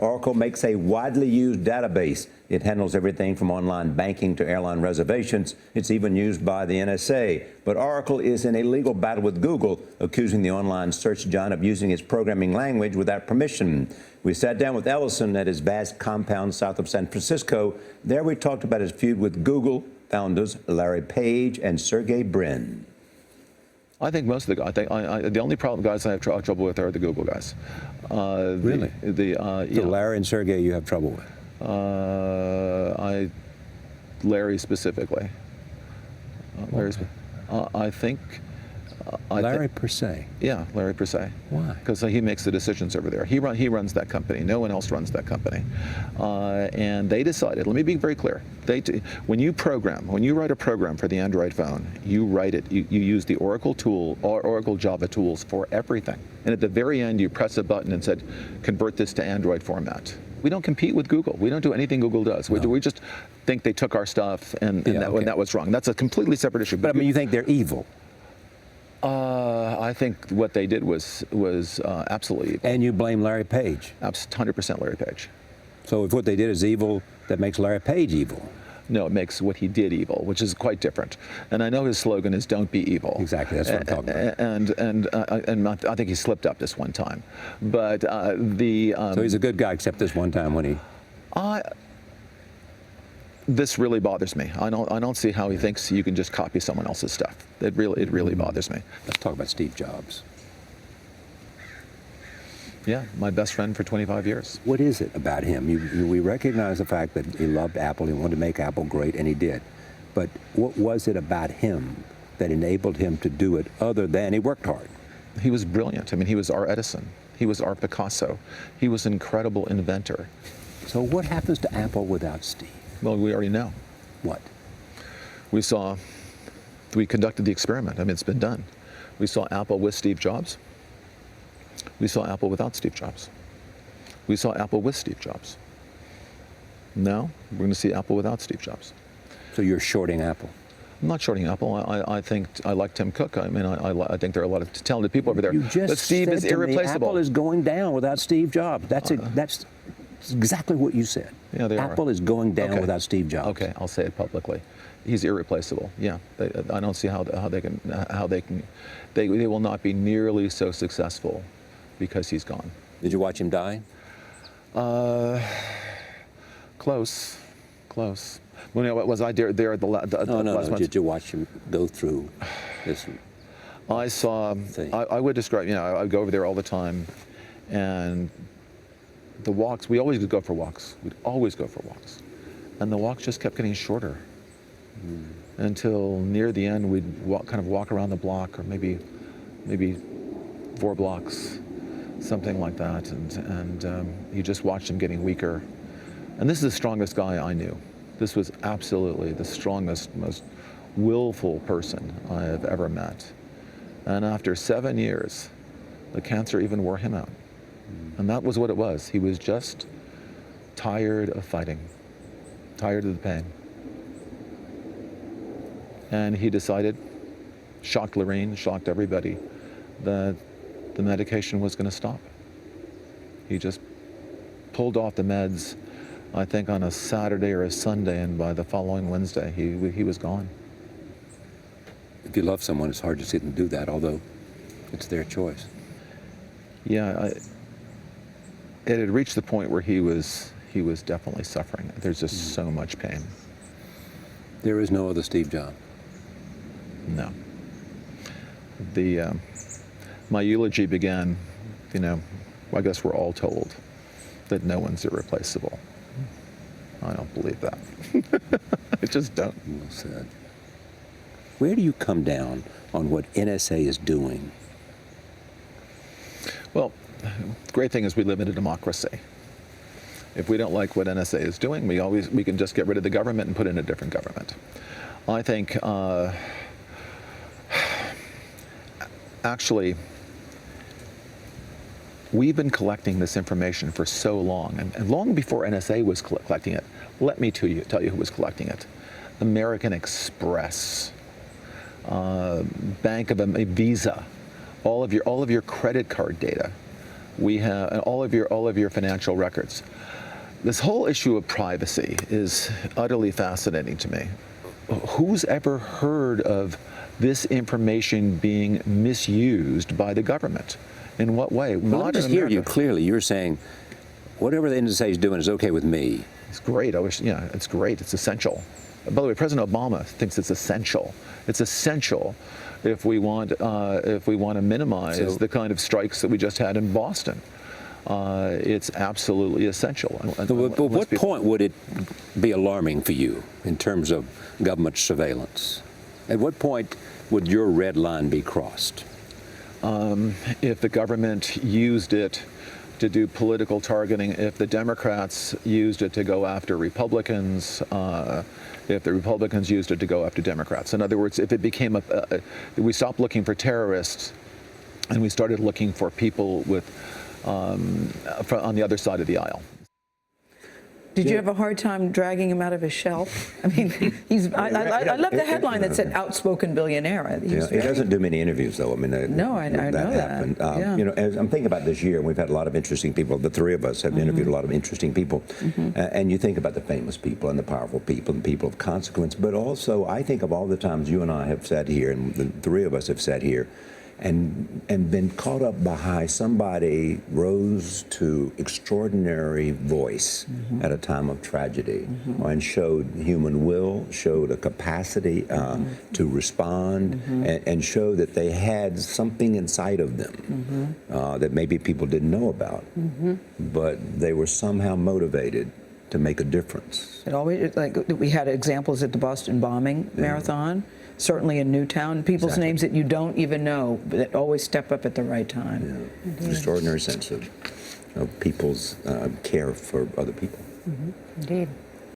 Oracle makes a widely used database. It handles everything from online banking to airline reservations. It's even used by the NSA. But Oracle is in a legal battle with Google, accusing the online search giant of using its programming language without permission. We sat down with Ellison at his vast compound south of San Francisco. There we talked about his feud with Google founders Larry Page and Sergey Brin. I think most of the guys, the only guys I have trouble with are the Google guys. Really? So Larry and Sergey you have trouble with? Larry specifically. I think... Larry per se? Yeah, Larry per se. Why? Because he makes the decisions over there. He runs that company. No one else runs that company. And they decided, let me be very clear, when you write a program for the Android phone, you write it, you use the Oracle tool, or Oracle Java tools for everything. And at the very end, you press a button and said, convert this to Android format. We don't compete with Google. We don't do anything Google does. No. We just think they took our stuff and that was wrong. That's a completely separate issue. But I mean, you think they're evil? I think what they did was absolutely evil. And you blame Larry Page? 100% Larry Page. So if what they did is evil, that makes Larry Page evil? No, it makes what he did evil, which is quite different. And I know his slogan is "Don't be evil." Exactly, that's what I'm talking about. And I think he slipped up this one time. But so he's a good guy, except this one time when he. This really bothers me. I don't see how he thinks you can just copy someone else's stuff. It really bothers me. Let's talk about Steve Jobs. Yeah, my best friend for 25 years. What is it about him? We recognize the fact that he loved Apple, he wanted to make Apple great, and he did. But what was it about him that enabled him to do it other than he worked hard? He was brilliant. I mean, he was our Edison. He was our Picasso. He was an incredible inventor. So what happens to Apple without Steve? Well, we already know. What? We conducted the experiment. I mean, it's been done. We saw Apple with Steve Jobs. We saw Apple without Steve Jobs. We saw Apple with Steve Jobs. Now, we're going to see Apple without Steve Jobs. So you're shorting Apple? I'm not shorting Apple. I think I like Tim Cook. I mean, I think there are a lot of talented people over there. You just but Steve said is to me, irreplaceable. Apple is going down without Steve Jobs. That's exactly what you said. Yeah, Apple is going down without Steve Jobs. Okay, I'll say it publicly. He's irreplaceable. Yeah, I don't see how they will not be nearly so successful because he's gone. Did you watch him die? Close. Well, was I there at the last month? Did you watch him go through this? I saw. I would describe. I would go over there all the time, and the walks. We always would go for walks. We'd always go for walks, and the walks just kept getting shorter until near the end we'd kind of walk around the block, or maybe 4 blocks, something like that, and you just watched him getting weaker. And this is the strongest guy I knew. This was absolutely the strongest, most willful person I have ever met. And after 7 years, the cancer even wore him out. And that was what it was. He was just tired of fighting, tired of the pain. And he decided, shocked Lorraine, shocked everybody, that the medication was going to stop. He just pulled off the meds, I think on a Saturday or a Sunday, and by the following Wednesday, he was gone. If you love someone, it's hard to see them do that, although it's their choice. Yeah, it had reached the point where he was definitely suffering. There's just so much pain. There is no other Steve Jobs. No. My eulogy began, I guess we're all told that no one's irreplaceable. I don't believe that. I just don't. Well said. Where do you come down on what NSA is doing? Well, the great thing is we live in a democracy. If we don't like what NSA is doing, we can just get rid of the government and put in a different government. I think actually we've been collecting this information for so long, and long before NSA was collecting it. Let me tell you who was collecting it. American Express, Bank of Visa, all of your credit card data We have and all of your financial records. This whole issue of privacy is utterly fascinating to me. Who's ever heard of this information being misused by the government? In what way? Well, let me just hear you clearly. You're saying whatever the NSA is doing is okay with me. It's great. It's great. It's essential. By the way, President Obama thinks it's essential. It's essential if we want to minimize the kind of strikes that we just had in Boston. It's absolutely essential. But what point would it be alarming for you in terms of government surveillance? At what point would your red line be crossed? If the government used it to do political targeting, if the Democrats used it to go after Republicans, if the Republicans used it to go after Democrats. In other words, if it became we stopped looking for terrorists and we started looking for people with on the other side of the aisle. Did you have a hard time dragging him out of his shell? I mean, I love the headline that said outspoken billionaire. He doesn't do many interviews, though. I mean, no, I know that. Yeah. You know, as I'm thinking about this year, and we've had a lot of interesting people. The three of us have interviewed a lot of interesting people. And you think about the famous people and the powerful people and people of consequence. But also, I think of all the times you and I have sat here, and the three of us have sat here, and been caught up behind somebody rose to extraordinary voice at a time of tragedy, and showed human will, showed a capacity to respond, and showed that they had something inside of them that maybe people didn't know about, but they were somehow motivated to make a difference. It always, like, we had examples at the Boston bombing marathon. Certainly in Newtown, people's names that you don't even know, but that always step up at the right time. Yeah. Extraordinary sense of people's care for other people. Indeed.